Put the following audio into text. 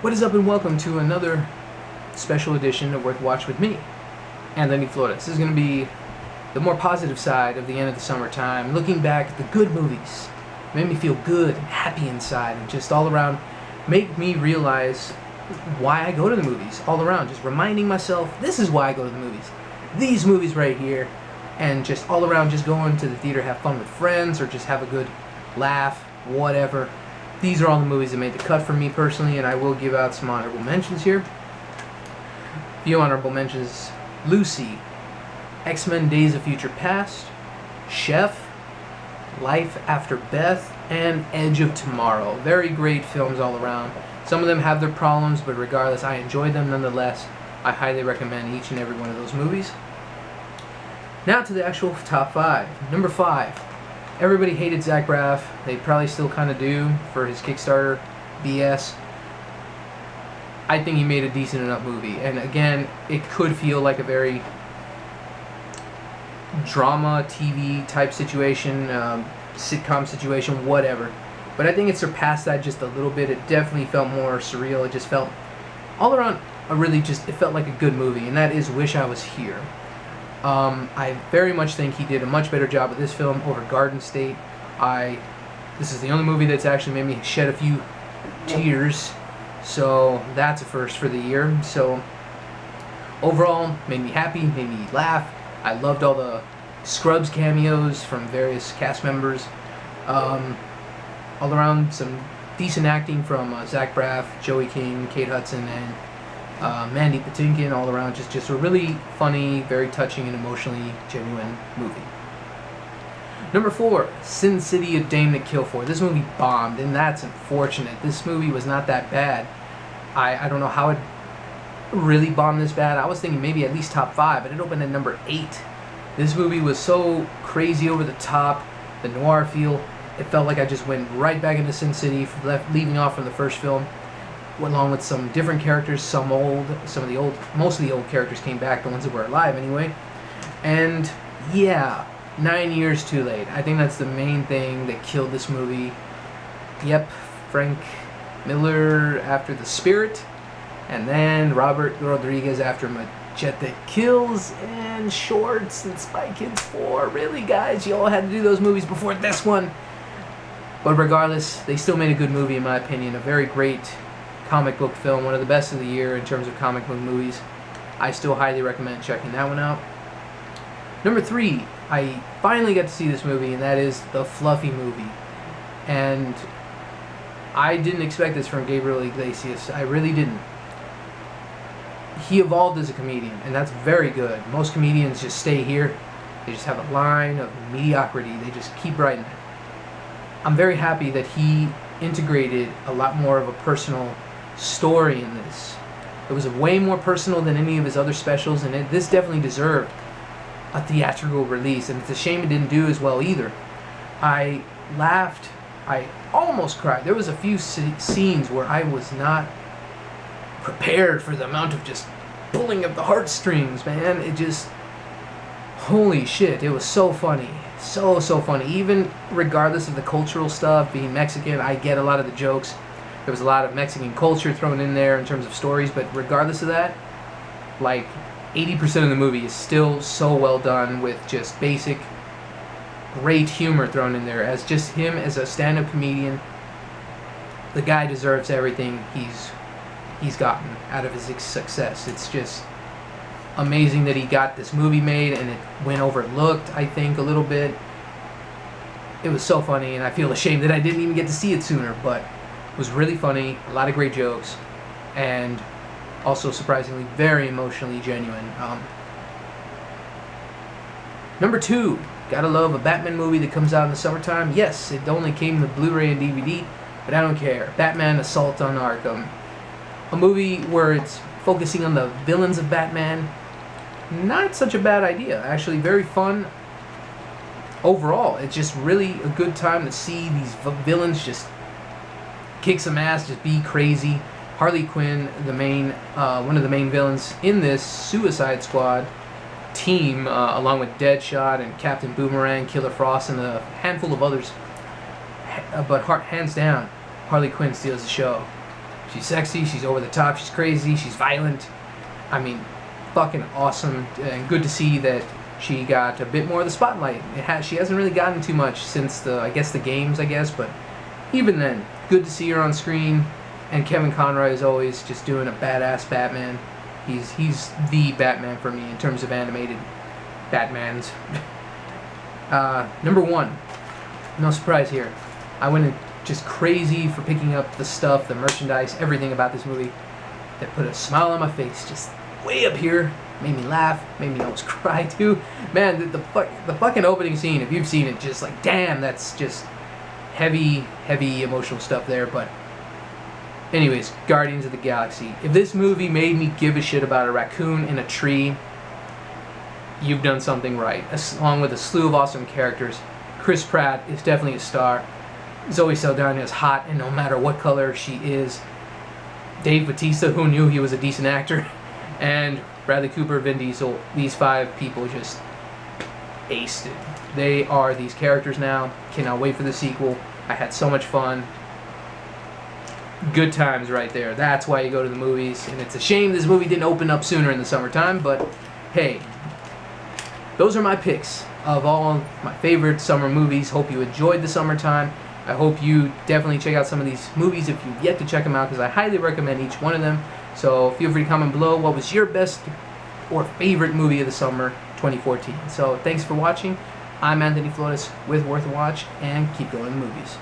What is up and welcome to another special edition of Worth Watch with me, Anthony Flores. This is going to be the more positive side of the end of the summertime, looking back at the good movies. Made me feel good and happy inside and just all around make me realize why I go to the movies. All around, just reminding myself, this is why I go to the movies. These movies right here, and just all around just going to the theater, have fun with friends, or just have a good laugh, whatever. These are all the movies that made the cut for me personally, and I will give out some honorable mentions here. A few honorable mentions: Lucy, X-Men Days of Future Past, Chef, Life After Beth, and Edge of Tomorrow. Very great films all around. Some of them have their problems, but regardless, I enjoyed them nonetheless. I highly recommend each and every one of those movies. Now to the actual top 5. Number 5. Everybody hated Zach Braff. They probably still kind of do for his Kickstarter BS. I think he made a decent enough movie. And again, it could feel like a very drama TV type situation, sitcom situation, whatever. But I think it surpassed that just a little bit. It definitely felt more surreal. It just felt all around it felt like a good movie. And that is Wish I Was Here. I very much think he did a much better job with this film over Garden State. This is the only movie that's actually made me shed a few tears, so that's a first for the year. So overall, made me happy, made me laugh. I loved all the Scrubs cameos from various cast members. All around, some decent acting from Zach Braff, Joey King, Kate Hudson, and Mandy Patinkin. All around, just a really funny, very touching, and emotionally genuine movie. Number 4, Sin City: A Dame to Kill For. This movie bombed, and that's unfortunate. This movie was not that bad. I don't know how it really bombed this bad. I was thinking maybe at least top 5, but it opened at number 8. This movie was so crazy over the top, the noir feel. It felt like I just went right back into Sin City, leaving off from the first film. Along with some different characters, most of the old characters came back, the ones that were alive anyway. And yeah, 9 years too late. I think that's the main thing that killed this movie. Yep, Frank Miller after The Spirit, and then Robert Rodriguez after Machete Kills, and Shorts, and Spy Kids 4. Really, guys, you all had to do those movies before this one. But regardless, they still made a good movie in my opinion. A very great comic book film, one of the best of the year in terms of comic book movies. I still highly recommend checking that one out. Number 3, I finally got to see this movie, and that is The Fluffy Movie. And I didn't expect this from Gabriel Iglesias. I really didn't. He evolved as a comedian, and that's very good. Most comedians just stay here. They just have a line of mediocrity. They just keep writing it. I'm very happy that he integrated a lot more of a personal story in this. It was way more personal than any of his other specials, and this definitely deserved a theatrical release, and it's a shame it didn't do as well either. I laughed. I almost cried. There was a few scenes where I was not prepared for the amount of just pulling of the heartstrings, man. It just, holy shit, it was so funny. So funny. Even regardless of the cultural stuff, being Mexican, I get a lot of the jokes. There was a lot of Mexican culture thrown in there in terms of stories, but regardless of that, like 80% of the movie is still so well done with just basic great humor thrown in there. As just him as a stand-up comedian, the guy deserves everything he's gotten out of his success. It's just amazing that he got this movie made, and it went overlooked, I think, a little bit. It was so funny, and I feel ashamed that I didn't even get to see it sooner, but it was really funny, a lot of great jokes, and also surprisingly very emotionally genuine. Number 2, gotta love a Batman movie that comes out in the summertime. Yes, it only came with Blu-ray and DVD, but I don't care. Batman: Assault on Arkham. A movie where it's focusing on the villains of Batman. Not such a bad idea. Actually, very fun. Overall, it's just really a good time to see these villains just kick some ass, just be crazy. Harley Quinn, one of the main villains in this Suicide Squad team, along with Deadshot and Captain Boomerang, Killer Frost, and a handful of others. But hands down, Harley Quinn steals the show. She's sexy, she's over the top, she's crazy, she's violent. I mean, fucking awesome, and good to see that she got a bit more of the spotlight. She hasn't really gotten too much since the games, but even then, good to see her on screen. And Kevin Conroy is always just doing a badass Batman. He's the Batman for me in terms of animated Batmans. Number 1, no surprise here. I went just crazy for picking up the stuff, the merchandise, everything about this movie that put a smile on my face, just way up here. Made me laugh, made me almost cry too. Man, the fucking opening scene, if you've seen it, just like, damn, that's just heavy emotional stuff there. But anyways, Guardians of the Galaxy. If this movie made me give a shit about a raccoon in a tree, you've done something right. Along with a slew of awesome characters. Chris Pratt is definitely a star. Zoe Saldana is hot, and no matter what color she is. Dave Bautista, who knew he was a decent actor, and Bradley Cooper, Vin Diesel, these 5 people just aced it. They are these characters now. Cannot wait for the sequel. I had so much fun. Good times right there. That's why you go to the movies. And it's a shame this movie didn't open up sooner in the summertime, but hey, those are my picks of all my favorite summer movies. Hope you enjoyed the summertime. I hope you definitely check out some of these movies if you've yet to check them out, because I highly recommend each one of them. So feel free to comment below what was your best or favorite movie of the summer 2014. So thanks for watching. I'm Anthony Flores with Worth a Watch, and keep going to the movies.